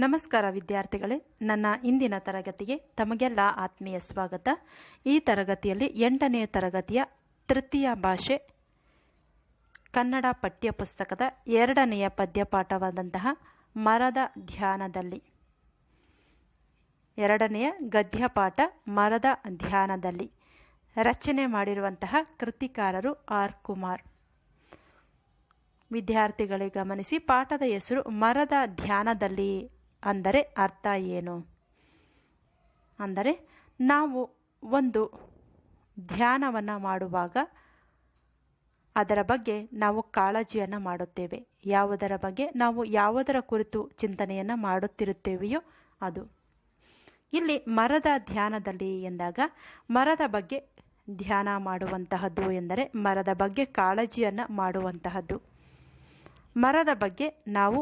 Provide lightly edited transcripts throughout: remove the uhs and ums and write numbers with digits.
ನಮಸ್ಕಾರ ವಿದ್ಯಾರ್ಥಿಗಳೇ, ನನ್ನ ಇಂದಿನ ತರಗತಿಗೆ ತಮಗೆಲ್ಲ ಆತ್ಮೀಯ ಸ್ವಾಗತ. ಈ ತರಗತಿಯಲ್ಲಿ 8ನೇ ತರಗತಿಯ ತೃತೀಯ ಭಾಷೆ ಕನ್ನಡ ಪಠ್ಯಪುಸ್ತಕದ 2ನೆಯ ಪದ್ಯಪಾಠವಾದಂತಹ ಮರದ ಧ್ಯಾನದಲ್ಲಿ 2ನೆಯ ಗದ್ಯಪಾಠ ಮರದ ಧ್ಯಾನದಲ್ಲಿ ರಚನೆ ಮಾಡಿರುವಂತಹ ಕೃತಿಕಾರರು ಆರ್ ಕುಮಾರ್. ವಿದ್ಯಾರ್ಥಿಗಳಿಗೆ ಗಮನಿಸಿ, ಪಾಠದ ಹೆಸರು ಮರದ ಧ್ಯಾನದಲ್ಲಿ ಅಂದರೆ ಅರ್ಥ ಏನು? ಅಂದರೆ ನಾವು ಒಂದು ಧ್ಯಾನವನ್ನು ಮಾಡುವಾಗ ಅದರ ಬಗ್ಗೆ ನಾವು ಕಾಳಜಿಯನ್ನು ಮಾಡುತ್ತೇವೆ. ಯಾವುದರ ಬಗ್ಗೆ ನಾವು ಯಾವುದರ ಕುರಿತು ಚಿಂತನೆಯನ್ನು ಮಾಡುತ್ತಿರುತ್ತೇವೆಯೋ ಅದು. ಇಲ್ಲಿ ಮರದ ಧ್ಯಾನದಲ್ಲಿ ಎಂದಾಗ ಮರದ ಬಗ್ಗೆ ಧ್ಯಾನ ಮಾಡುವಂತಹದ್ದು ಎಂದರೆ ಮರದ ಬಗ್ಗೆ ಕಾಳಜಿಯನ್ನು ಮಾಡುವಂತಹದ್ದು. ಮರದ ಬಗ್ಗೆ ನಾವು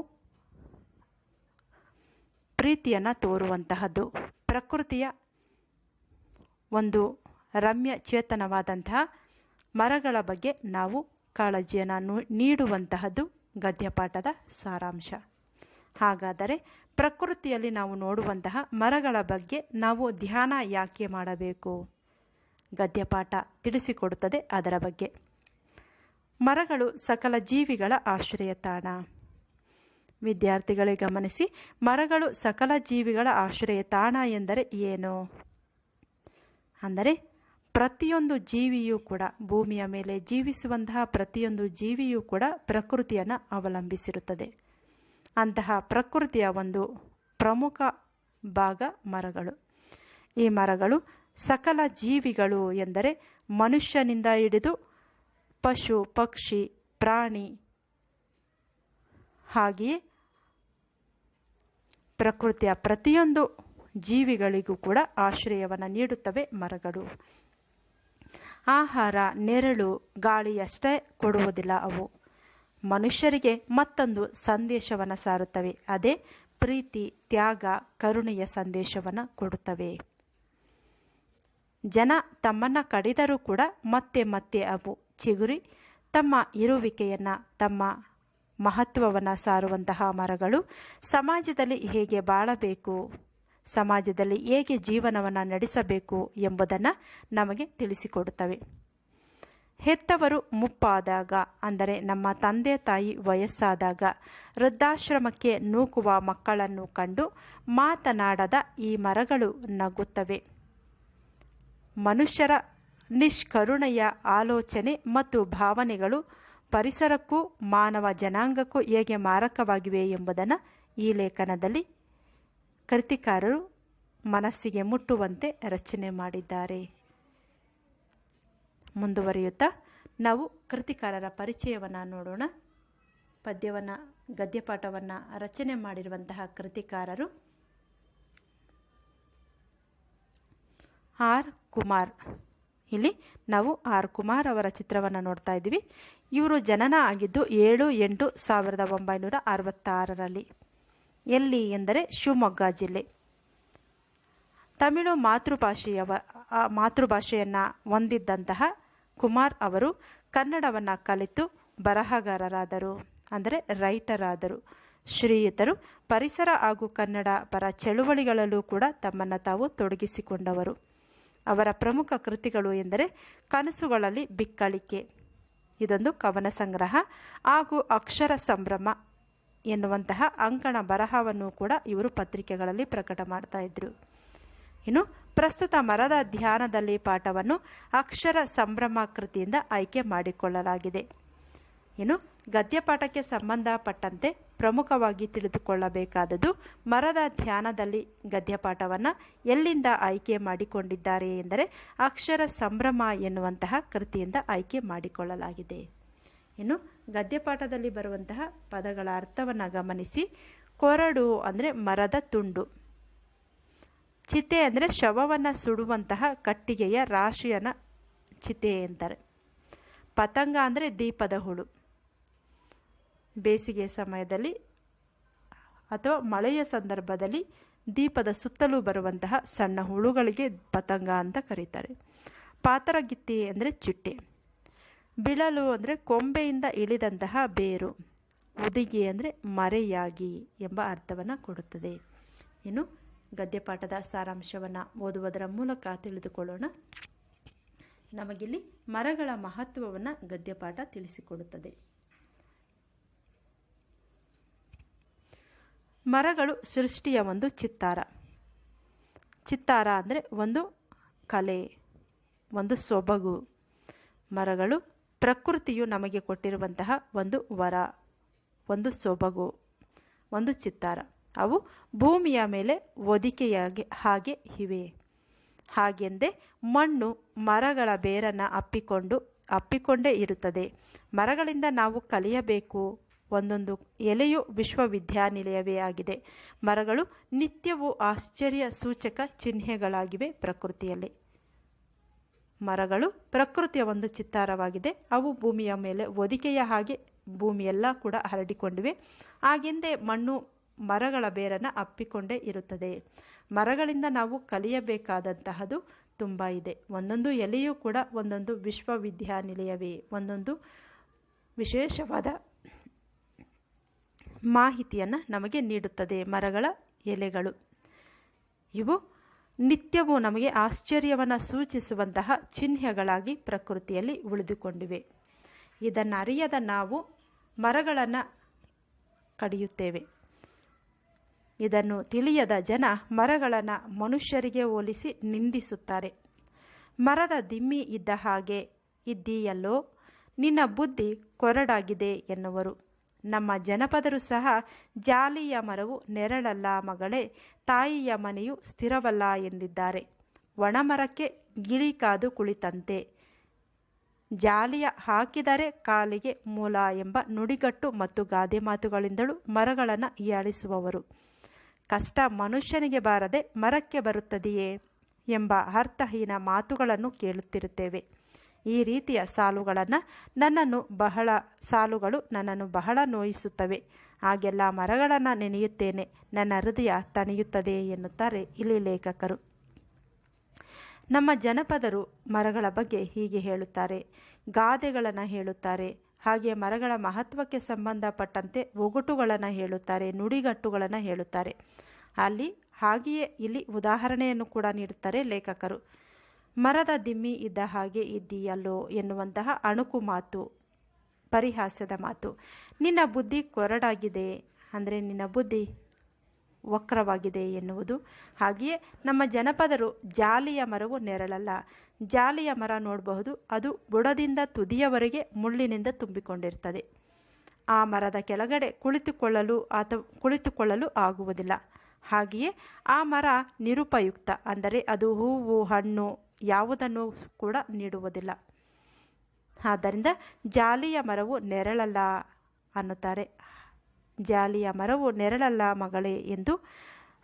ಪ್ರೀತಿಯನ್ನು ತೋರುವಂತಹದ್ದು. ಪ್ರಕೃತಿಯ ಒಂದು ರಮ್ಯ ಚೇತನವಾದಂತಹ ಮರಗಳ ಬಗ್ಗೆ ನಾವು ಕಾಳಜಿಯನ್ನು ನೀಡುವಂತಹದ್ದು ಗದ್ಯಪಾಠದ ಸಾರಾಂಶ. ಹಾಗಾದರೆ ಪ್ರಕೃತಿಯಲ್ಲಿ ನಾವು ನೋಡುವಂತಹ ಮರಗಳ ಬಗ್ಗೆ ನಾವು ಧ್ಯಾನ ಯಾಕೆ ಮಾಡಬೇಕು? ಗದ್ಯಪಾಠ ತಿಳಿಸಿಕೊಡುತ್ತದೆ ಅದರ ಬಗ್ಗೆ. ಮರಗಳು ಸಕಲ ಜೀವಿಗಳ ಆಶ್ರಯ ತಾಣ. ವಿದ್ಯಾರ್ಥಿಗಳಿಗೆ ಗಮನಿಸಿ, ಮರಗಳು ಸಕಲ ಜೀವಿಗಳ ಆಶ್ರಯ ತಾಣ ಎಂದರೆ ಏನು? ಅಂದರೆ ಪ್ರತಿಯೊಂದು ಜೀವಿಯೂ ಕೂಡ, ಭೂಮಿಯ ಮೇಲೆ ಜೀವಿಸುವಂತಹ ಪ್ರತಿಯೊಂದು ಜೀವಿಯೂ ಕೂಡ ಪ್ರಕೃತಿಯನ್ನು ಅವಲಂಬಿಸಿರುತ್ತದೆ. ಅಂತಹ ಪ್ರಕೃತಿಯ ಒಂದು ಪ್ರಮುಖ ಭಾಗ ಮರಗಳು. ಈ ಮರಗಳು ಸಕಲ ಜೀವಿಗಳು ಎಂದರೆ ಮನುಷ್ಯನಿಂದ ಹಿಡಿದು ಪಶು, ಪಕ್ಷಿ, ಪ್ರಾಣಿ, ಹಾಗೆಯೇ ಪ್ರಕೃತಿಯ ಪ್ರತಿಯೊಂದು ಜೀವಿಗಳಿಗೂ ಕೂಡ ಆಶ್ರಯವನ್ನು ನೀಡುತ್ತವೆ ಮರಗಳು. ಆಹಾರ, ನೆರಳು, ಗಾಳಿಯಷ್ಟೇ ಕೊಡುವುದಿಲ್ಲ ಅವು. ಮನುಷ್ಯರಿಗೆ ಮತ್ತೊಂದು ಸಂದೇಶವನ್ನು ಸಾರುತ್ತವೆ. ಅದೇ ಪ್ರೀತಿ, ತ್ಯಾಗ, ಕರುಣೆಯ ಸಂದೇಶವನ್ನು ಕೊಡುತ್ತವೆ. ಜನ ತಮ್ಮನ್ನು ಕಡಿದರೂ ಕೂಡ ಮತ್ತೆ ಮತ್ತೆ ಅವು ಚಿಗುರಿ ತಮ್ಮ ಇರುವಿಕೆಯನ್ನು, ತಮ್ಮ ಮಹತ್ವವನ್ನು ಸಾರುವಂತಹ ಮರಗಳು ಸಮಾಜದಲ್ಲಿ ಹೇಗೆ ಬಾಳಬೇಕು, ಸಮಾಜದಲ್ಲಿ ಹೇಗೆ ಜೀವನವನ್ನು ನಡೆಸಬೇಕು ಎಂಬುದನ್ನು ನಮಗೆ ತಿಳಿಸಿಕೊಡುತ್ತವೆ. ಹೆತ್ತವರು ಮುಪ್ಪಾದಾಗ, ಅಂದರೆ ನಮ್ಮ ತಂದೆ ತಾಯಿ ವಯಸ್ಸಾದಾಗ ವೃದ್ಧಾಶ್ರಮಕ್ಕೆ ನೂಕುವ ಮಕ್ಕಳನ್ನು ಕಂಡು ಮಾತನಾಡದ ಈ ಮರಗಳು ನಗುತ್ತವೆ. ಮನುಷ್ಯರ ನಿಷ್ಕರುಣೆಯ ಆಲೋಚನೆ ಮತ್ತು ಭಾವನೆಗಳು ಪರಿಸರಕ್ಕೂ ಮಾನವ ಜನಾಂಗಕ್ಕೂ ಹೇಗೆ ಮಾರಕವಾಗಿವೆ ಎಂಬುದನ್ನು ಈ ಲೇಖನದಲ್ಲಿ ಕೃತಿಕಾರರು ಮನಸ್ಸಿಗೆ ಮುಟ್ಟುವಂತೆ ರಚನೆ ಮಾಡಿದ್ದಾರೆ. ಮುಂದುವರಿಯುತ್ತಾ ನಾವು ಕೃತಿಕಾರರ ಪರಿಚಯವನ್ನು ನೋಡೋಣ. ಗದ್ಯಪಾಠವನ್ನು ರಚನೆ ಮಾಡಿರುವಂತಹ ಕೃತಿಕಾರರು ಆರ್ ಕುಮಾರ್. ಇಲ್ಲಿ ನಾವು ಆರ್ ಕುಮಾರ್ ಅವರ ಚಿತ್ರವನ್ನು ನೋಡ್ತಾ ಇದ್ದೀವಿ. ಇವರು ಜನನ ಆಗಿದ್ದು 7/8/1966. ಎಲ್ಲಿ ಎಂದರೆ ಶಿವಮೊಗ್ಗ ಜಿಲ್ಲೆ. ತಮಿಳು ಮಾತೃಭಾಷೆಯನ್ನು ಹೊಂದಿದ್ದಂತಹ ಕುಮಾರ್ ಅವರು ಕನ್ನಡವನ್ನು ಕಲಿತು ಬರಹಗಾರರಾದರು, ಅಂದರೆ ರೈಟರ್ ಆದರು. ಶ್ರೀಯುತರು ಪರಿಸರ ಹಾಗೂ ಕನ್ನಡ ಪರ ಚಳುವಳಿಗಳಲ್ಲೂ ಕೂಡ ತಮ್ಮನ್ನು ತಾವು ತೊಡಗಿಸಿಕೊಂಡವರು. ಅವರ ಪ್ರಮುಖ ಕೃತಿಗಳು ಎಂದರೆ ಕನಸುಗಳಲ್ಲಿ ಬಿಕ್ಕಳಿಕೆ, ಇದೊಂದು ಕವನ ಸಂಗ್ರಹ, ಹಾಗೂ ಅಕ್ಷರ ಸಂಭ್ರಮ ಎನ್ನುವಂತಹ ಅಂಕಣ ಬರಹವನ್ನು ಕೂಡ ಇವರು ಪತ್ರಿಕೆಗಳಲ್ಲಿ ಪ್ರಕಟ ಮಾಡ್ತಾ ಇದ್ರು. ಇನ್ನು ಪ್ರಸ್ತುತ ಮರದ ಧ್ಯಾನದಲ್ಲಿ ಪಾಠವನ್ನು ಅಕ್ಷರ ಸಂಭ್ರಮ ಕೃತಿಯಿಂದ ಆಯ್ಕೆ ಮಾಡಿಕೊಳ್ಳಲಾಗಿದೆ. ಇನ್ನು ಗದ್ಯಪಾಠಕ್ಕೆ ಸಂಬಂಧಪಟ್ಟಂತೆ ಪ್ರಮುಖವಾಗಿ ತಿಳಿದುಕೊಳ್ಳಬೇಕಾದದ್ದು, ಮರದ ಧ್ಯಾನದಲ್ಲಿ ಗದ್ಯಪಾಠವನ್ನು ಎಲ್ಲಿಂದ ಆಯ್ಕೆ ಮಾಡಿಕೊಂಡಿದ್ದಾರೆ ಎಂದರೆ ಅಕ್ಷರ ಸಂಭ್ರಮ ಎನ್ನುವಂತಹ ಕೃತಿಯಿಂದ ಆಯ್ಕೆ ಮಾಡಿಕೊಳ್ಳಲಾಗಿದೆ. ಇನ್ನು ಗದ್ಯಪಾಠದಲ್ಲಿ ಬರುವಂತಹ ಪದಗಳ ಅರ್ಥವನ್ನು ಗಮನಿಸಿ. ಕೊರಡು ಅಂದರೆ ಮರದ ತುಂಡು, ಚಿತೆ ಅಂದರೆ ಶವವನ್ನು ಸುಡುವಂತಹ ಕಟ್ಟಿಗೆಯ ರಾಶಿಯನ್ನು ಚಿತೆ ಅಂತಾರೆ. ಪತಂಗ ಅಂದರೆ ದೀಪದ ಹುಳು. ಬೇಸಿಗೆ ಸಮಯದಲ್ಲಿ ಅಥವಾ ಮಳೆಯ ಸಂದರ್ಭದಲ್ಲಿ ದೀಪದ ಸುತ್ತಲೂ ಬರುವಂತಹ ಸಣ್ಣ ಹುಳುಗಳಿಗೆ ಪತಂಗ ಅಂತ ಕರೀತಾರೆ. ಪಾತರಗಿತ್ತಿ ಅಂದರೆ ಚಿಟ್ಟೆ. ಬಿಳಲು ಅಂದರೆ ಕೊಂಬೆಯಿಂದ ಇಳಿದಂತಹ ಬೇರು. ಉದಿಗೆ ಅಂದರೆ ಮರೆಯಾಗಿ ಎಂಬ ಅರ್ಥವನ್ನು ಕೊಡುತ್ತದೆ. ಇನ್ನು ಗದ್ಯಪಾಠದ ಸಾರಾಂಶವನ್ನು ಓದುವುದರ ಮೂಲಕ ತಿಳಿದುಕೊಳ್ಳೋಣ. ನಮಗಿಲ್ಲಿ ಮರಗಳ ಮಹತ್ವವನ್ನು ಗದ್ಯಪಾಠ ತಿಳಿಸಿಕೊಡುತ್ತದೆ. ಮರಗಳು ಸೃಷ್ಟಿಯ ಒಂದು ಚಿತ್ತಾರ. ಚಿತ್ತಾರ ಅಂದರೆ ಒಂದು ಕಲೆ, ಒಂದು ಸೊಬಗು. ಮರಗಳು ಪ್ರಕೃತಿಯು ನಮಗೆ ಕೊಟ್ಟಿರುವಂತಹ ಒಂದು ವರ, ಒಂದು ಸೊಬಗು, ಒಂದು ಚಿತ್ತಾರ. ಅವು ಭೂಮಿಯ ಮೇಲೆ ಹೊದಿಕೆಯಾಗಿ ಹಾಗೆ ಇವೆ. ಹಾಗೆಂದೇ ಮಣ್ಣು ಮರಗಳ ಬೇರನ್ನು ಅಪ್ಪಿಕೊಂಡೇ ಇರುತ್ತದೆ. ಮರಗಳಿಂದ ನಾವು ಕಲಿಯಬೇಕು. ಒಂದೊಂದು ಎಲೆಯು ವಿಶ್ವವಿದ್ಯಾನಿಲಯವೇ ಆಗಿದೆ. ಮರಗಳು ನಿತ್ಯವೂ ಆಶ್ಚರ್ಯ ಸೂಚಕ ಚಿಹ್ನೆಗಳಾಗಿವೆ ಪ್ರಕೃತಿಯಲ್ಲಿ. ಮರಗಳು ಪ್ರಕೃತಿಯ ಒಂದು ಚಿತ್ತಾರವಾಗಿದೆ. ಅವು ಭೂಮಿಯ ಮೇಲೆ ಹೊದಿಕೆಯ ಹಾಗೆ ಭೂಮಿಯೆಲ್ಲ ಕೂಡ ಹರಡಿಕೊಂಡಿವೆ. ಹಾಗೆಂದೇ ಮಣ್ಣು ಮರಗಳ ಬೇರನ್ನು ಅಪ್ಪಿಕೊಂಡೇ ಇರುತ್ತದೆ. ಮರಗಳಿಂದ ನಾವು ಕಲಿಯಬೇಕಾದಂತಹದ್ದು ತುಂಬ ಇದೆ. ಒಂದೊಂದು ಎಲೆಯೂ ಕೂಡ ಒಂದೊಂದು ವಿಶ್ವವಿದ್ಯಾನಿಲಯವೇ, ಒಂದೊಂದು ವಿಶೇಷವಾದ ಮಾಹಿತಿಯನ್ನು ನಮಗೆ ನೀಡುತ್ತದೆ ಮರಗಳ ಎಲೆಗಳು. ಇವು ನಿತ್ಯವೂ ನಮಗೆ ಆಶ್ಚರ್ಯವನ್ನು ಸೂಚಿಸುವಂತಹ ಚಿಹ್ನೆಗಳಾಗಿ ಪ್ರಕೃತಿಯಲ್ಲಿ ಉಳಿದುಕೊಂಡಿವೆ. ಇದನ್ನು ಅರಿಯದ ನಾವು ಮರಗಳನ್ನು ಕಡಿಯುತ್ತೇವೆ. ಇದನ್ನು ತಿಳಿಯದ ಜನ ಮರಗಳನ್ನು ಮನುಷ್ಯರಿಗೆ ಹೋಲಿಸಿ ನಿಂದಿಸುತ್ತಾರೆ. ಮರದ ದಿಮ್ಮಿ ಇದ್ದ ಹಾಗೆ ಇದ್ದೀಯಲ್ಲೋ, ನಿನ್ನ ಬುದ್ಧಿ ಕೊರಡಾಗಿದೆ ಎನ್ನುವರು. ನಮ್ಮ ಜನಪದರು ಸಹ ಜಾಲಿಯ ಮರವು ನೆರಳಲ್ಲ ಮಗಳೇ, ತಾಯಿಯ ಮನೆಯು ಸ್ಥಿರವಲ್ಲ ಎಂದಿದ್ದಾರೆ. ಒಣಮರಕ್ಕೆ ಗಿಳಿ ಕಾದು ಕುಳಿತಂತೆ, ಜಾಲಿಯ ಹಾಕಿದರೆ ಕಾಲಿಗೆ ಮೂಲ ಎಂಬ ನುಡಿಗಟ್ಟು ಮತ್ತು ಗಾದೆ ಮಾತುಗಳಿಂದಲೂ ಮರಗಳನ್ನು ಹೀಯಾಳಿಸುವವರು. ಕಷ್ಟ ಮನುಷ್ಯನಿಗೆ ಬಾರದೆ ಮರಕ್ಕೆ ಬರುತ್ತದೆಯೇ ಎಂಬ ಅರ್ಥಹೀನ ಮಾತುಗಳನ್ನು ಕೇಳುತ್ತಿರುತ್ತೇವೆ. ಈ ರೀತಿಯ ಸಾಲುಗಳು ನನ್ನನ್ನು ಬಹಳ ನೋಯಿಸುತ್ತವೆ. ಹಾಗೆಲ್ಲ ಮರಗಳನ್ನು ನೆನೆಯುತ್ತೇನೆ, ನನ್ನ ಹೃದಯ ತಣಿಯುತ್ತದೆ ಎನ್ನುತ್ತಾರೆ ಇಲ್ಲಿ ಲೇಖಕರು. ನಮ್ಮ ಜನಪದರು ಮರಗಳ ಬಗ್ಗೆ ಹೀಗೆ ಹೇಳುತ್ತಾರೆ, ಗಾದೆಗಳನ್ನು ಹೇಳುತ್ತಾರೆ. ಹಾಗೆ ಮರಗಳ ಮಹತ್ವಕ್ಕೆ ಸಂಬಂಧಪಟ್ಟಂತೆ ಒಗಟುಗಳನ್ನು ಹೇಳುತ್ತಾರೆ, ನುಡಿಗಟ್ಟುಗಳನ್ನು ಹೇಳುತ್ತಾರೆ. ಹಾಗೆಯೇ ಇಲ್ಲಿ ಉದಾಹರಣೆಯನ್ನು ಕೂಡ ನೀಡುತ್ತಾರೆ ಲೇಖಕರು. ಮರದ ದಿಮ್ಮಿ ಇದ್ದ ಹಾಗೆ ಇದ್ದೀಯಲ್ಲೋ ಎನ್ನುವಂತಹ ಅಣುಕು ಮಾತು, ಪರಿಹಾಸ್ಯದ ಮಾತು. ನಿನ್ನ ಬುದ್ಧಿ ಕೊರಡಾಗಿದೆ ಅಂದರೆ ನಿನ್ನ ಬುದ್ಧಿ ವಕ್ರವಾಗಿದೆ ಎನ್ನುವುದು. ಹಾಗೆಯೇ ನಮ್ಮ ಜನಪದರು ಜಾಲಿಯ ಮರವು ನೆರಳಲ್ಲ. ಜಾಲಿಯ ಮರ ನೋಡಬಹುದು, ಅದು ಬುಡದಿಂದ ತುದಿಯವರೆಗೆ ಮುಳ್ಳಿನಿಂದ ತುಂಬಿಕೊಂಡಿರ್ತದೆ. ಆ ಮರದ ಕೆಳಗಡೆ ಕುಳಿತುಕೊಳ್ಳಲು ಆಗುವುದಿಲ್ಲ. ಹಾಗೆಯೇ ಆ ಮರ ನಿರುಪಯುಕ್ತ, ಅಂದರೆ ಅದು ಹೂವು ಹಣ್ಣು ಯಾವುದನ್ನು ಕೂಡ ನೀಡುವುದಿಲ್ಲ. ಆದ್ದರಿಂದ ಜಾಲಿಯ ಮರವು ನೆರಳಲ್ಲ ಅನ್ನುತ್ತಾರೆ. ಜಾಲಿಯ ಮರವು ನೆರಳಲ್ಲ ಮಗಳೇ ಎಂದು.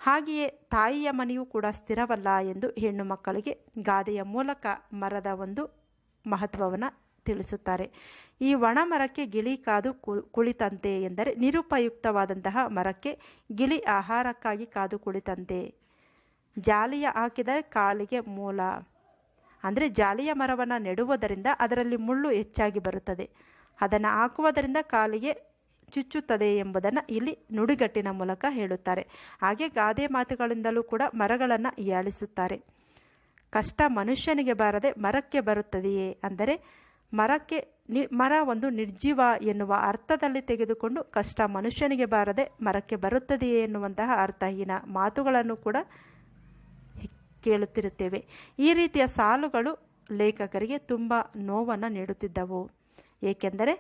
ಹಾಗೆಯೇ ತಾಯಿಯ ಮನೆಯೂ ಕೂಡ ಸ್ಥಿರವಲ್ಲ ಎಂದು ಹೆಣ್ಣು ಮಕ್ಕಳಿಗೆ ಗಾದೆಯ ಮೂಲಕ ಮರದ ಒಂದು ಮಹತ್ವವನ್ನು ತಿಳಿಸುತ್ತಾರೆ. ಈ ಒಣ ಮರಕ್ಕೆ ಗಿಳಿ ಕಾದು ಕುಳಿತಂತೆ ಎಂದರೆ ನಿರುಪಯುಕ್ತವಾದಂತಹ ಮರಕ್ಕೆ ಗಿಳಿ ಆಹಾರಕ್ಕಾಗಿ ಕಾದು ಕುಳಿತಂತೆ. ಜಾಲಿಯ ಹಾಕಿದರೆ ಕಾಲಿಗೆ ಮೂಲ, ಅಂದರೆ ಜಾಲಿಯ ಮರವನ್ನು ನೆಡುವುದರಿಂದ ಅದರಲ್ಲಿ ಮುಳ್ಳು ಹೆಚ್ಚಾಗಿ ಬರುತ್ತದೆ. ಅದನ್ನು ಹಾಕುವುದರಿಂದ ಕಾಲಿಗೆ ಚುಚ್ಚುತ್ತದೆ ಎಂಬುದನ್ನು ಇಲ್ಲಿ ನುಡಿಗಟ್ಟಿನ ಮೂಲಕ ಹೇಳುತ್ತಾರೆ. ಹಾಗೆ ಗಾದೆ ಮಾತುಗಳಿಂದಲೂ ಕೂಡ ಮರಗಳನ್ನು ಹೀಯಾಳಿಸುತ್ತಾರೆ. ಕಷ್ಟ ಮನುಷ್ಯನಿಗೆ ಬಾರದೆ ಮರಕ್ಕೆ ಬರುತ್ತದೆಯೇ ಅಂದರೆ ಮರ ಒಂದು ನಿರ್ಜೀವ ಎನ್ನುವ ಅರ್ಥದಲ್ಲಿ ತೆಗೆದುಕೊಂಡು ಕಷ್ಟ ಮನುಷ್ಯನಿಗೆ ಬಾರದೆ ಮರಕ್ಕೆ ಬರುತ್ತದೆಯೇ ಎನ್ನುವಂತಹ ಅರ್ಥಹೀನ ಮಾತುಗಳನ್ನು ಕೂಡ ಕೇಳುತ್ತಿರುತ್ತೇವೆ. ಈ ರೀತಿಯ ಸಾಲುಗಳು ಲೇಖಕರಿಗೆ ತುಂಬ ನೋವನ್ನು ನೀಡುತ್ತಿದ್ದವು. ಏಕೆಂದರೆ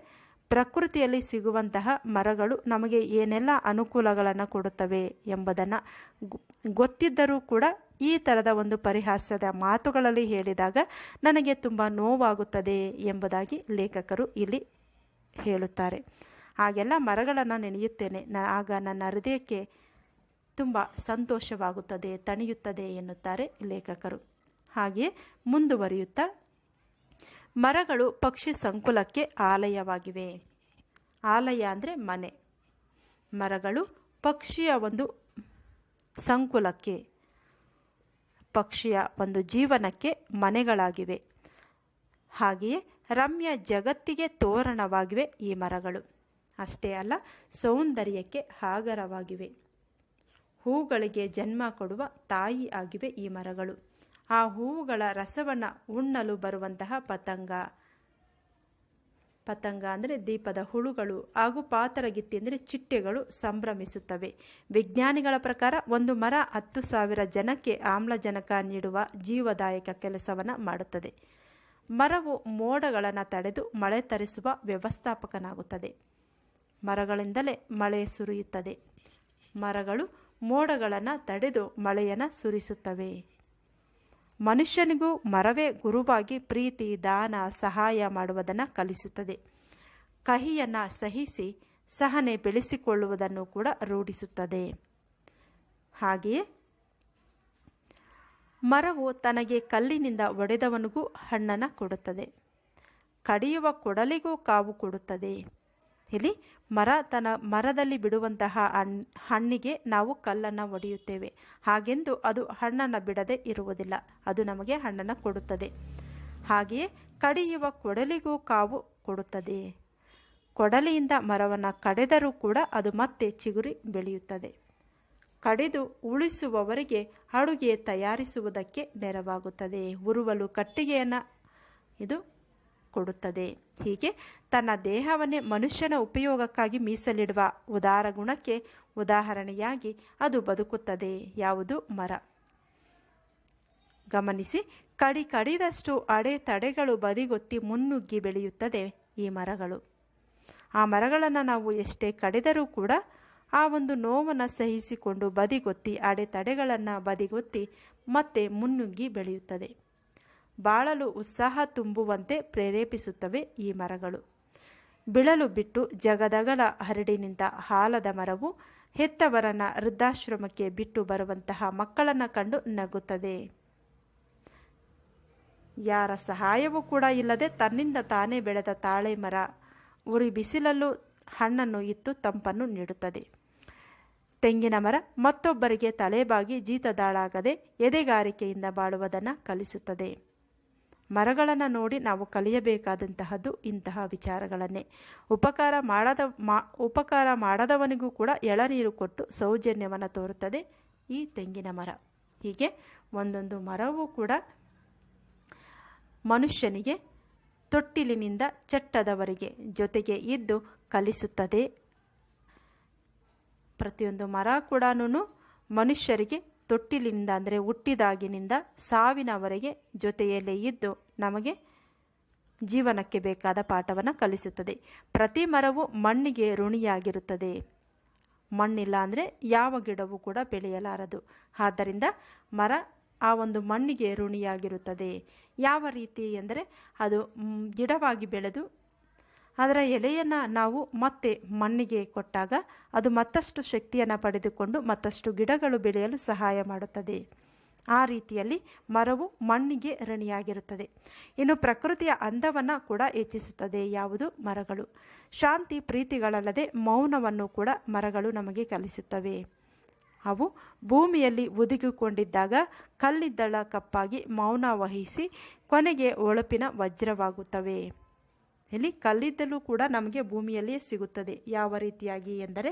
ಪ್ರಕೃತಿಯಲ್ಲಿ ಸಿಗುವಂತಹ ಮರಗಳು ನಮಗೆ ಏನೆಲ್ಲ ಅನುಕೂಲಗಳನ್ನು ಕೊಡುತ್ತವೆ ಎಂಬುದನ್ನು ಗೊತ್ತಿದ್ದರೂ ಕೂಡ ಈ ಥರದ ಒಂದು ಪರಿಹಾಸ್ಯದ ಮಾತುಗಳಲ್ಲಿ ಹೇಳಿದಾಗ ನನಗೆ ತುಂಬ ನೋವಾಗುತ್ತದೆ ಎಂಬುದಾಗಿ ಲೇಖಕರು ಇಲ್ಲಿ ಹೇಳುತ್ತಾರೆ. ಹಾಗೆಲ್ಲ ಮರಗಳನ್ನು ನೆನೆಯುತ್ತೇನೆ, ಆಗ ನನ್ನ ಹೃದಯಕ್ಕೆ ತುಂಬ ಸಂತೋಷವಾಗುತ್ತದೆ, ತಣಿಯುತ್ತದೆ ಎನ್ನುತ್ತಾರೆ ಲೇಖಕರು. ಹಾಗೆಯೇ ಮುಂದುವರಿಯುತ್ತಾ, ಮರಗಳು ಪಕ್ಷಿ ಸಂಕುಲಕ್ಕೆ ಆಲಯವಾಗಿವೆ. ಆಲಯ ಅಂದರೆ ಮನೆ. ಮರಗಳು ಪಕ್ಷಿಯ ಒಂದು ಸಂಕುಲಕ್ಕೆ, ಪಕ್ಷಿಯ ಒಂದು ಜೀವನಕ್ಕೆ ಮನೆಗಳಾಗಿವೆ. ಹಾಗೆಯೇ ರಮ್ಯ ಜಗತ್ತಿಗೆ ತೋರಣವಾಗಿವೆ ಈ ಮರಗಳು. ಅಷ್ಟೇ ಅಲ್ಲ, ಸೌಂದರ್ಯಕ್ಕೆ ಆಗರವಾಗಿವೆ. ಹೂಗಳಿಗೆ ಜನ್ಮ ಕೊಡುವ ತಾಯಿ ಆಗಿವೆ ಈ ಮರಗಳು. ಆ ಹೂವುಗಳ ರಸವನ್ನು ಉಣ್ಣಲು ಬರುವಂತಹ ಪತಂಗ ಅಂದರೆ ದೀಪದ ಹುಳುಗಳು ಹಾಗೂ ಪಾತರಗಿತ್ತಿ ಅಂದರೆ ಚಿಟ್ಟೆಗಳು ಸಂಭ್ರಮಿಸುತ್ತವೆ. ವಿಜ್ಞಾನಿಗಳ ಪ್ರಕಾರ ಒಂದು ಮರ 10,000 ಜನಕ್ಕೆ ಆಮ್ಲಜನಕ ನೀಡುವ ಜೀವದಾಯಕ ಕೆಲಸವನ್ನು ಮಾಡುತ್ತದೆ. ಮರವು ಮೋಡಗಳನ್ನು ತಡೆದು ಮಳೆ ತರಿಸುವ ವ್ಯವಸ್ಥಾಪಕನಾಗುತ್ತದೆ. ಮರಗಳಿಂದಲೇ ಮಳೆ ಸುರಿಯುತ್ತದೆ. ಮರಗಳು ಮೋಡಗಳನ್ನು ತಡೆದು ಮಳೆಯನ್ನು ಸುರಿಸುತ್ತವೆ. ಮನುಷ್ಯನಿಗೂ ಮರವೇ ಗುರುವಾಗಿ ಪ್ರೀತಿ, ದಾನ, ಸಹಾಯ ಮಾಡುವುದನ್ನು ಕಲಿಸುತ್ತದೆ. ಕಹಿಯನ್ನು ಸಹಿಸಿ ಸಹನೆ ಬೆಳೆಸಿಕೊಳ್ಳುವುದನ್ನು ಕೂಡ ರೂಢಿಸುತ್ತದೆ. ಹಾಗೆಯೇ ಮರವು ತನಗೆ ಕಲ್ಲಿನಿಂದ ಒಡೆದವನಿಗೂ ಹಣ್ಣನ್ನು ಕೊಡುತ್ತದೆ. ಕಡಿಯುವ ಕೊಡಲಿಗೂ ಕಾವು ಕೊಡುತ್ತದೆ. ಇಲ್ಲಿ ಮರದಲ್ಲಿ ಬಿಡುವಂತಹ ಹಣ್ಣಿಗೆ ನಾವು ಕಲ್ಲನ್ನು ಒಡೆಯುತ್ತೇವೆ. ಹಾಗೆಂದು ಅದು ಹಣ್ಣನ್ನು ಬಿಡದೆ ಇರುವುದಿಲ್ಲ, ಅದು ನಮಗೆ ಹಣ್ಣನ್ನು ಕೊಡುತ್ತದೆ. ಹಾಗೆಯೇ ಕಡಿಯುವ ಕೊಡಲಿಗೂ ಕಾವು ಕೊಡುತ್ತದೆ. ಕೊಡಲಿಯಿಂದ ಮರವನ್ನು ಕಡೆದರೂ ಕೂಡ ಅದು ಮತ್ತೆ ಚಿಗುರಿ ಬೆಳೆಯುತ್ತದೆ. ಕಡಿದು ಉಳಿಸುವವರಿಗೆ ಅಡುಗೆ ತಯಾರಿಸುವುದಕ್ಕೆ ನೆರವಾಗುತ್ತದೆ. ಉರುವಲು ಕಟ್ಟಿಗೆಯನ್ನು ಇದು ಕೊಡುತ್ತದೆ. ಹೀಗೆ ತನ್ನ ದೇಹವನ್ನೇ ಮನುಷ್ಯನ ಉಪಯೋಗಕ್ಕಾಗಿ ಮೀಸಲಿಡುವ ಉದಾರ ಗುಣಕ್ಕೆ ಉದಾಹರಣೆಯಾಗಿ ಅದು ಬದುಕುತ್ತದೆ. ಯಾವುದು? ಮರ. ಗಮನಿಸಿ, ಕಡಿದಷ್ಟು ಅಡೆತಡೆಗಳು ಬದಿಗೊತ್ತಿ ಮುನ್ನುಗ್ಗಿ ಬೆಳೆಯುತ್ತದೆ ಈ ಮರಗಳು. ಆ ಮರಗಳನ್ನು ನಾವು ಎಷ್ಟೇ ಕಡಿದರೂ ಕೂಡ ಆ ಒಂದು ನೋವನ್ನು ಸಹಿಸಿಕೊಂಡು ಬದಿಗೊತ್ತಿ ಅಡೆತಡೆಗಳನ್ನು ಬದಿಗೊತ್ತಿ ಮತ್ತೆ ಮುನ್ನುಗ್ಗಿ ಬೆಳೆಯುತ್ತದೆ. ಬಾಳಲು ಉತ್ಸಾಹ ತುಂಬುವಂತೆ ಪ್ರೇರೇಪಿಸುತ್ತವೆ ಈ ಮರಗಳು. ಬಿಳಲು ಬಿಟ್ಟು ಜಗದಗಲ ಹರಡಿ ನಿಂತ ಆಲದ ಮರವು ಹೆತ್ತವರನ್ನು ವೃದ್ಧಾಶ್ರಮಕ್ಕೆ ಬಿಟ್ಟು ಬರುವಂತಹ ಮಕ್ಕಳನ್ನು ಕಂಡು ನಗುತ್ತದೆ. ಯಾರ ಸಹಾಯವೂ ಕೂಡ ಇಲ್ಲದೆ ತನ್ನಿಂದ ತಾನೇ ಬೆಳೆದ ತಾಳೆ ಮರ ಉರಿ ಬಿಸಿಲಲ್ಲೂ ಹಣ್ಣನ್ನು ಇತ್ತು ತಂಪನ್ನು ನೀಡುತ್ತದೆ. ತೆಂಗಿನ ಮರ ಮತ್ತೊಬ್ಬರಿಗೆ ತಲೆಬಾಗಿ ಜೀತದಾಳಾಗದೆ ಎದೆಗಾರಿಕೆಯಿಂದ ಬಾಳುವುದನ್ನು ಕಲಿಸುತ್ತದೆ. ಮರಗಳನ್ನು ನೋಡಿ ನಾವು ಕಲಿಯಬೇಕಾದಂತಹದ್ದು ಇಂತಹ ವಿಚಾರಗಳನ್ನೇ. ಉಪಕಾರ ಮಾಡದವನಿಗೂ ಕೂಡ ಎಳನೀರು ಕೊಟ್ಟು ಸೌಜನ್ಯವನ್ನು ತೋರುತ್ತದೆ ಈ ತೆಂಗಿನ ಮರ. ಹೀಗೆ ಒಂದೊಂದು ಮರವೂ ಕೂಡ ಮನುಷ್ಯನಿಗೆ ತೊಟ್ಟಿಲಿನಿಂದ ಚಟ್ಟದವರೆಗೆ ಜೊತೆಗೆ ಇದ್ದು ಕಲಿಸುತ್ತದೆ. ಪ್ರತಿಯೊಂದು ಮರ ಕೂಡ ಮನುಷ್ಯರಿಗೆ ತೊಟ್ಟಿಲಿನಿಂದ ಅಂದರೆ ಹುಟ್ಟಿದಾಗಿನಿಂದ ಸಾವಿನವರೆಗೆ ಜೊತೆಯಲ್ಲೇ ಇದ್ದು ನಮಗೆ ಜೀವನಕ್ಕೆ ಬೇಕಾದ ಪಾಠವನ್ನು ಕಲಿಸುತ್ತದೆ. ಪ್ರತಿ ಮರವು ಮಣ್ಣಿಗೆ ಋಣಿಯಾಗಿರುತ್ತದೆ. ಮಣ್ಣಿಲ್ಲ ಅಂದರೆ ಯಾವ ಗಿಡವೂ ಕೂಡ ಬೆಳೆಯಲಾರದು. ಆದ್ದರಿಂದ ಮರ ಆ ಒಂದು ಮಣ್ಣಿಗೆ ಋಣಿಯಾಗಿರುತ್ತದೆ. ಯಾವ ರೀತಿ ಎಂದರೆ ಅದು ಗಿಡವಾಗಿ ಬೆಳೆದು ಅದರ ಎಲೆಯನ್ನು ನಾವು ಮತ್ತೆ ಮಣ್ಣಿಗೆ ಕೊಟ್ಟಾಗ ಅದು ಮತ್ತಷ್ಟು ಶಕ್ತಿಯನ್ನು ಪಡೆದುಕೊಂಡು ಮತ್ತಷ್ಟು ಗಿಡಗಳು ಬೆಳೆಯಲು ಸಹಾಯ ಮಾಡುತ್ತದೆ. ಆ ರೀತಿಯಲ್ಲಿ ಮರವು ಮಣ್ಣಿಗೆ ಋಣಿಯಾಗಿರುತ್ತದೆ. ಇನ್ನು ಪ್ರಕೃತಿಯ ಅಂದವನ್ನು ಕೂಡ ಹೆಚ್ಚಿಸುತ್ತದೆ. ಯಾವುದು? ಮರಗಳು. ಶಾಂತಿ ಪ್ರೀತಿಗಳಲ್ಲದೆ ಮೌನವನ್ನು ಕೂಡ ಮರಗಳು ನಮಗೆ ಕಲಿಸುತ್ತವೆ. ಅವು ಭೂಮಿಯಲ್ಲಿ ಒದಗಿಕೊಂಡಿದ್ದಾಗ ಕಲ್ಲಿದ್ದಲ ಕಪ್ಪಾಗಿ ಮೌನ ವಹಿಸಿ ಕೊನೆಗೆ ಹೊಳಪಿನ ವಜ್ರವಾಗುತ್ತವೆ. ಇಲ್ಲಿ ಕಲ್ಲಿದ್ದಲು ಕೂಡ ನಮಗೆ ಭೂಮಿಯಲ್ಲಿಯೇ ಸಿಗುತ್ತದೆ. ಯಾವ ರೀತಿಯಾಗಿ ಎಂದರೆ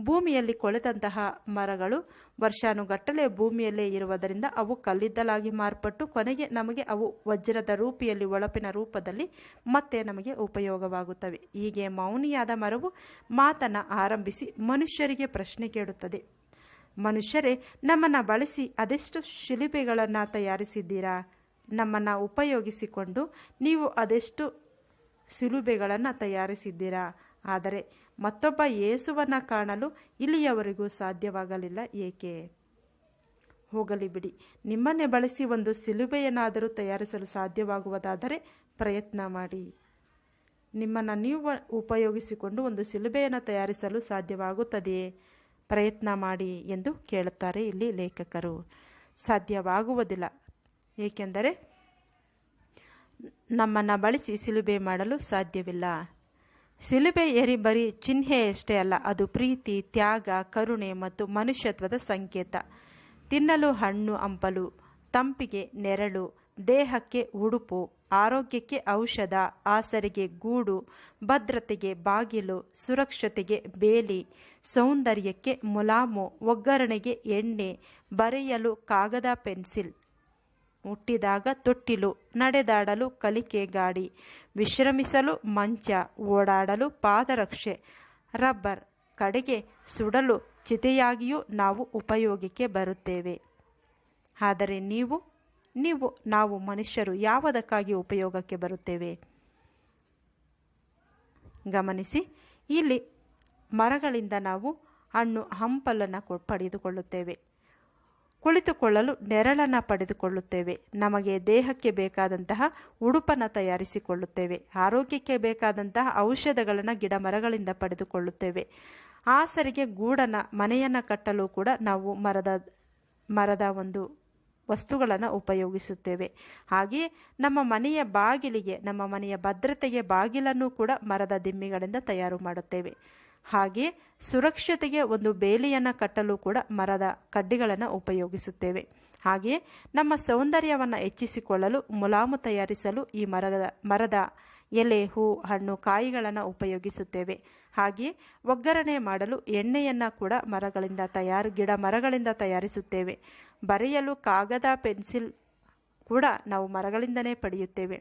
ಭೂಮಿಯಲ್ಲಿ ಕೊಳೆತಂತಹ ಮರಗಳು ವರ್ಷಾನುಗಟ್ಟಲೆ ಭೂಮಿಯಲ್ಲೇ ಇರುವುದರಿಂದ ಅವು ಕಲ್ಲಿದ್ದಲಾಗಿ ಮಾರ್ಪಟ್ಟು ಕೊನೆಗೆ ನಮಗೆ ಅವು ವಜ್ರದ ರೂಪಿಯಲ್ಲಿ ಹೊಳಪಿನ ರೂಪದಲ್ಲಿ ಮತ್ತೆ ನಮಗೆ ಉಪಯೋಗವಾಗುತ್ತವೆ. ಹೀಗೆ ಮೌನಿಯಾದ ಮರವು ಮಾತನ್ನು ಆರಂಭಿಸಿ ಮನುಷ್ಯರಿಗೆ ಪ್ರಶ್ನೆ ಕೇಳುತ್ತದೆ. ಮನುಷ್ಯರೇ, ನಮ್ಮನ್ನು ಬಳಸಿ ಅದೆಷ್ಟು ಶಿಲುಬೆಗಳನ್ನು ತಯಾರಿಸಿದ್ದೀರಾ? ನಮ್ಮನ್ನು ಉಪಯೋಗಿಸಿಕೊಂಡು ನೀವು ಅದೆಷ್ಟು ಶಿಲುಬೆಗಳನ್ನು ತಯಾರಿಸಿದ್ದೀರಾ? ಆದರೆ ಮತ್ತೊಬ್ಬ ಯೇಸುವನ್ನು ಕಾಣಲು ಇಲ್ಲಿಯವರೆಗೂ ಸಾಧ್ಯವಾಗಲಿಲ್ಲ. ಏಕೆ? ಹೋಗಲಿ ಬಿಡಿ, ನಿಮ್ಮನ್ನೇ ಬಳಸಿ ಒಂದು ಶಿಲುಬೆಯನ್ನಾದರೂ ತಯಾರಿಸಲು ಸಾಧ್ಯವಾಗುವುದಾದರೆ ಪ್ರಯತ್ನ ಮಾಡಿ. ನಿಮ್ಮನ್ನು ನೀವು ಉಪಯೋಗಿಸಿಕೊಂಡು ಒಂದು ಶಿಲುಬೆಯನ್ನು ತಯಾರಿಸಲು ಸಾಧ್ಯವಾಗುತ್ತದೆಯೇ? ಪ್ರಯತ್ನ ಮಾಡಿ ಎಂದು ಕೇಳುತ್ತಾರೆ ಇಲ್ಲಿ ಲೇಖಕರು. ಸಾಧ್ಯವಾಗುವುದಿಲ್ಲ. ಏಕೆಂದರೆ ನಮ್ಮನ್ನು ಬಳಸಿ ಶಿಲುಬೆ ಮಾಡಲು ಸಾಧ್ಯವಿಲ್ಲ. ಶಿಲುಬೆ ಬರೀ ಚಿಹ್ನೆಯಷ್ಟೇ ಅಲ್ಲ, ಅದು ಪ್ರೀತಿ, ತ್ಯಾಗ, ಕರುಣೆ ಮತ್ತು ಮನುಷ್ಯತ್ವದ ಸಂಕೇತ. ತಿನ್ನಲು ಹಣ್ಣು ಹಂಪಲು, ತಂಪಿಗೆ ನೆರಳು, ದೇಹಕ್ಕೆ ಉಡುಪು, ಆರೋಗ್ಯಕ್ಕೆ ಔಷಧ, ಆಸರೆಗೆ ಗೂಡು, ಭದ್ರತೆಗೆ ಬಾಗಿಲು, ಸುರಕ್ಷತೆಗೆ ಬೇಲಿ, ಸೌಂದರ್ಯಕ್ಕೆ ಮುಲಾಮು, ಒಗ್ಗರಣೆಗೆ ಎಣ್ಣೆ, ಬರೆಯಲು ಕಾಗದ ಪೆನ್ಸಿಲ್, ಹುಟ್ಟಿದಾಗ ತೊಟ್ಟಿಲು, ನಡೆದಾಡಲು ಕಲಿಕೆ ಗಾಡಿ, ವಿಶ್ರಮಿಸಲು ಮಂಚ, ಓಡಾಡಲು ಪಾದರಕ್ಷೆ, ರಬ್ಬರ್, ಕಡೆಗೆ ಸುಡಲು ಚಿತೆಯಾಗಿಯೂ ನಾವು ಉಪಯೋಗಕ್ಕೆ ಬರುತ್ತೇವೆ. ಆದರೆ ನಾವು ಮನುಷ್ಯರು ಯಾವುದಕ್ಕಾಗಿ ಉಪಯೋಗಕ್ಕೆ ಬರುತ್ತೇವೆ? ಗಮನಿಸಿ, ಇಲ್ಲಿ ಮರಗಳಿಂದ ನಾವು ಹಣ್ಣು ಹಂಪಲನ್ನು ಪಡೆದುಕೊಳ್ಳುತ್ತೇವೆ, ಕುಳಿತುಕೊಳ್ಳಲು ನೆರಳನ್ನು ಪಡೆದುಕೊಳ್ಳುತ್ತೇವೆ, ನಮಗೆ ದೇಹಕ್ಕೆ ಬೇಕಾದಂತಹ ಉಡುಪನ್ನು ತಯಾರಿಸಿಕೊಳ್ಳುತ್ತೇವೆ, ಆರೋಗ್ಯಕ್ಕೆ ಬೇಕಾದಂತಹ ಔಷಧಗಳನ್ನು ಗಿಡ ಮರಗಳಿಂದ ಪಡೆದುಕೊಳ್ಳುತ್ತೇವೆ, ಆಸರಿಗೆ ಗೂಡನ್ನು ಮನೆಯನ್ನು ಕಟ್ಟಲು ಕೂಡ ನಾವು ಮರದ ಒಂದು ವಸ್ತುಗಳನ್ನು ಉಪಯೋಗಿಸುತ್ತೇವೆ. ಹಾಗೆಯೇ ನಮ್ಮ ಮನೆಯ ಬಾಗಿಲಿಗೆ, ನಮ್ಮ ಮನೆಯ ಭದ್ರತೆಗೆ ಬಾಗಿಲನ್ನು ಕೂಡ ಮರದ ದಿಮ್ಮಿಗಳಿಂದ ತಯಾರು ಮಾಡುತ್ತೇವೆ. ಹಾಗೆಯೇ ಸುರಕ್ಷತೆಗೆ ಒಂದು ಬೇಲಿಯನ್ನು ಕಟ್ಟಲು ಕೂಡ ಮರದ ಕಡ್ಡಿಗಳನ್ನು ಉಪಯೋಗಿಸುತ್ತೇವೆ. ಹಾಗೆಯೇ ನಮ್ಮ ಸೌಂದರ್ಯವನ್ನು ಹೆಚ್ಚಿಸಿಕೊಳ್ಳಲು ಮುಲಾಮು ತಯಾರಿಸಲು ಈ ಮರದ ಎಲೆ, ಹೂ, ಹಣ್ಣು, ಕಾಯಿಗಳನ್ನು ಉಪಯೋಗಿಸುತ್ತೇವೆ. ಹಾಗೆಯೇ ಒಗ್ಗರಣೆ ಮಾಡಲು ಎಣ್ಣೆಯನ್ನು ಕೂಡ ಗಿಡ ಮರಗಳಿಂದ ತಯಾರಿಸುತ್ತೇವೆ. ಬರೆಯಲು ಕಾಗದ, ಪೆನ್ಸಿಲ್ ಕೂಡ ನಾವು ಮರಗಳಿಂದಲೇ ಪಡೆಯುತ್ತೇವೆ.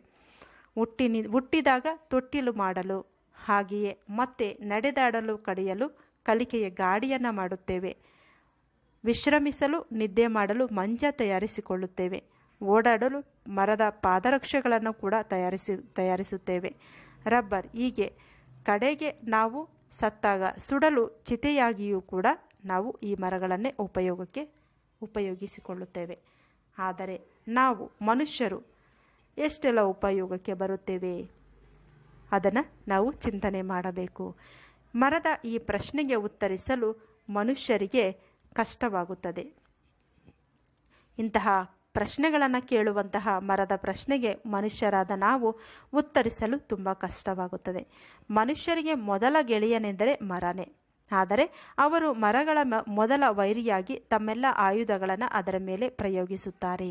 ಹುಟ್ಟಿದಾಗ ತೊಟ್ಟಿಲು ಮಾಡಲು, ಹಾಗೆಯೇ ಮತ್ತೆ ನಡೆದಾಡಲು ಕಲಿಕೆಯ ಗಾಡಿಯನ್ನು ಮಾಡುತ್ತೇವೆ. ವಿಶ್ರಮಿಸಲು, ನಿದ್ದೆ ಮಾಡಲು ಮಂಚ ತಯಾರಿಸಿಕೊಳ್ಳುತ್ತೇವೆ. ಓಡಾಡಲು ಮರದ ಪಾದರಕ್ಷೆಗಳನ್ನು ಕೂಡ ತಯಾರಿಸುತ್ತೇವೆ. ರಬ್ಬರ್, ಹೀಗೆ ಕಡೆಗೆ ನಾವು ಸತ್ತಾಗ ಸುಡಲು ಚಿತೆಯಾಗಿಯೂ ಕೂಡ ನಾವು ಈ ಮರಗಳನ್ನೇ ಉಪಯೋಗಿಸಿಕೊಳ್ಳುತ್ತೇವೆ. ಆದರೆ ನಾವು ಮನುಷ್ಯರು ಎಷ್ಟೆಲ್ಲ ಉಪಯೋಗಕ್ಕೆ ಬರುತ್ತೇವೆ, ಅದನ್ನು ನಾವು ಚಿಂತನೆ ಮಾಡಬೇಕು. ಮರದ ಈ ಪ್ರಶ್ನೆಗೆ ಉತ್ತರಿಸಲು ಮನುಷ್ಯರಿಗೆ ಕಷ್ಟವಾಗುತ್ತದೆ. ಇಂತಹ ಪ್ರಶ್ನೆಗಳನ್ನು ಕೇಳುವಂತಹ ಮರದ ಪ್ರಶ್ನೆಗೆ ಮನುಷ್ಯರಾದ ನಾವು ಉತ್ತರಿಸಲು ತುಂಬ ಕಷ್ಟವಾಗುತ್ತದೆ. ಮನುಷ್ಯರಿಗೆ ಮೊದಲ ಗೆಳೆಯನೆಂದರೆ ಮರನೇ. ಆದರೆ ಅವರು ಮರಗಳ ಮೊದಲ ವೈರಿಯಾಗಿ ತಮ್ಮೆಲ್ಲ ಆಯುಧಗಳನ್ನು ಅದರ ಮೇಲೆ ಪ್ರಯೋಗಿಸುತ್ತಾರೆ.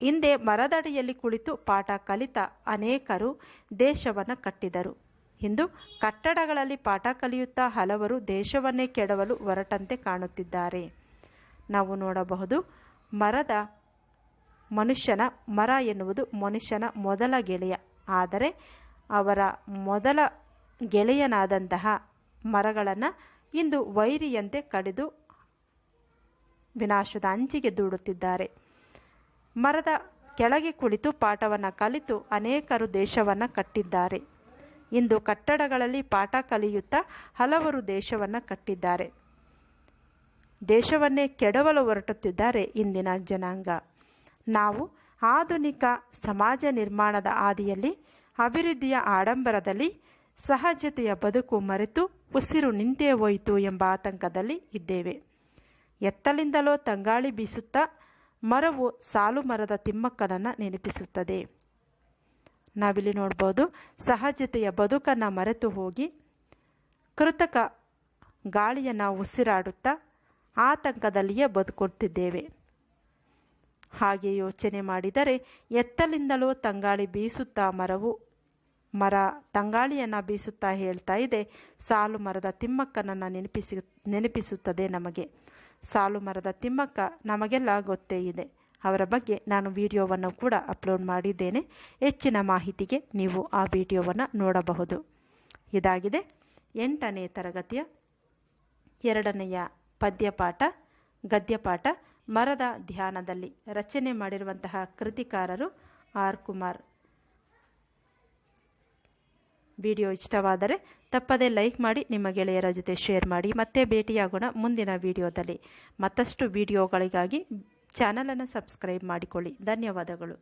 ಹಿಂದೆ ಮರದಡಿಯಲ್ಲಿ ಕುಳಿತು ಪಾಠ ಕಲಿತ ಅನೇಕರು ದೇಶವನ್ನು ಕಟ್ಟಿದರು. ಇಂದು ಕಟ್ಟಡಗಳಲ್ಲಿ ಪಾಠ ಕಲಿಯುತ್ತಾ ಹಲವರು ದೇಶವನ್ನೇ ಕೆಡವಲು ಹೊರಟಂತೆ ಕಾಣುತ್ತಿದ್ದಾರೆ. ನಾವು ನೋಡಬಹುದು, ಮರ ಎನ್ನುವುದು ಮನುಷ್ಯನ ಮೊದಲ ಗೆಳೆಯ. ಆದರೆ ಅವರ ಮೊದಲ ಗೆಳೆಯನಾದಂತಹ ಮರಗಳನ್ನು ಇಂದು ವೈರಿಯಂತೆ ಕಡಿದು ವಿನಾಶದ ಅಂಚಿಗೆ ದೂಡುತ್ತಿದ್ದಾರೆ. ಮರದ ಕೆಳಗೆ ಕುಳಿತು ಪಾಠವನ್ನು ಕಲಿತು ಅನೇಕರು ದೇಶವನ್ನು ಕಟ್ಟಿದ್ದಾರೆ. ಇಂದು ಕಟ್ಟಡಗಳಲ್ಲಿ ಪಾಠ ಕಲಿಯುತ್ತಾ ಹಲವರು ದೇಶವನ್ನು ಕಟ್ಟಿದ್ದಾರೆ. ದೇಶವನ್ನೇ ಕೆಡವಲು ಹೊರಟುತ್ತಿದ್ದಾರೆ ಇಂದಿನ ಜನಾಂಗ. ನಾವು ಆಧುನಿಕ ಸಮಾಜ ನಿರ್ಮಾಣದ ಹಾದಿಯಲ್ಲಿ, ಅಭಿವೃದ್ಧಿಯ ಆಡಂಬರದಲ್ಲಿ ಸಹಜತೆಯ ಬದುಕು ಮರೆತು ಉಸಿರು ನಿಂತೇ ಹೋಯಿತು ಎಂಬ ಆತಂಕದಲ್ಲಿ ಇದ್ದೇವೆ. ಎತ್ತಲಿಂದಲೋ ತಂಗಾಳಿ ಬೀಸುತ್ತಾ ಮರವು ಸಾಲು ಮರದ ತಿಮ್ಮಕ್ಕನನ್ನು ನೆನಪಿಸುತ್ತದೆ. ನಾವಿಲ್ಲಿ ನೋಡ್ಬೋದು, ಸಹಜತೆಯ ಬದುಕನ್ನು ಮರೆತು ಹೋಗಿ ಕೃತಕ ಗಾಳಿಯನ್ನು ಉಸಿರಾಡುತ್ತಾ ಆತಂಕದಲ್ಲಿಯೇ ಬದುಕುತ್ತಿದ್ದೇವೆ. ಹಾಗೆ ಯೋಚನೆ ಮಾಡಿದರೆ ಎತ್ತಲಿಂದಲೋ ತಂಗಾಳಿ ಬೀಸುತ್ತಾ ಮರ ತಂಗಾಳಿಯನ್ನು ಬೀಸುತ್ತಾ ಹೇಳ್ತಾ ಇದೆ, ಸಾಲು ಮರದ ತಿಮ್ಮಕ್ಕನನ್ನು ನೆನಪಿಸುತ್ತದೆ ನಮಗೆ. ಸಾಲು ಮರದ ತಿಮ್ಮಕ್ಕ ನಮಗೆಲ್ಲ ಗೊತ್ತೇ ಇದೆ. ಅವರ ಬಗ್ಗೆ ನಾನು ವಿಡಿಯೋವನ್ನು ಕೂಡ ಅಪ್ಲೋಡ್ ಮಾಡಿದ್ದೇನೆ. ಹೆಚ್ಚಿನ ಮಾಹಿತಿಗೆ ನೀವು ಆ ವಿಡಿಯೋವನ್ನು ನೋಡಬಹುದು. ಇದಾಗಿದೆ 8ನೇ ತರಗತಿಯ 2ನೆಯ ಪದ್ಯಪಾಠ ಗದ್ಯಪಾಠ ಮರದ ಧ್ಯಾನದಲ್ಲಿ. ರಚನೆ ಮಾಡಿರುವಂತಹ ಕೃತಿಕಾರರು ಆರ್. ಕುಮಾರ್. ವಿಡಿಯೋ ಇಷ್ಟವಾದರೆ ತಪ್ಪದೇ ಲೈಕ್ ಮಾಡಿ, ನಿಮ್ಮ ಗೆಳೆಯರ ಜೊತೆ ಶೇರ್ ಮಾಡಿ. ಮತ್ತೆ ಭೇಟಿಯಾಗೋಣ ಮುಂದಿನ ವಿಡಿಯೋದಲ್ಲಿ. ಮತ್ತಷ್ಟು ವಿಡಿಯೋಗಳಿಗಾಗಿ ಚಾನಲನ್ನು ಸಬ್ಸ್ಕ್ರೈಬ್ ಮಾಡಿಕೊಳ್ಳಿ. ಧನ್ಯವಾದಗಳು.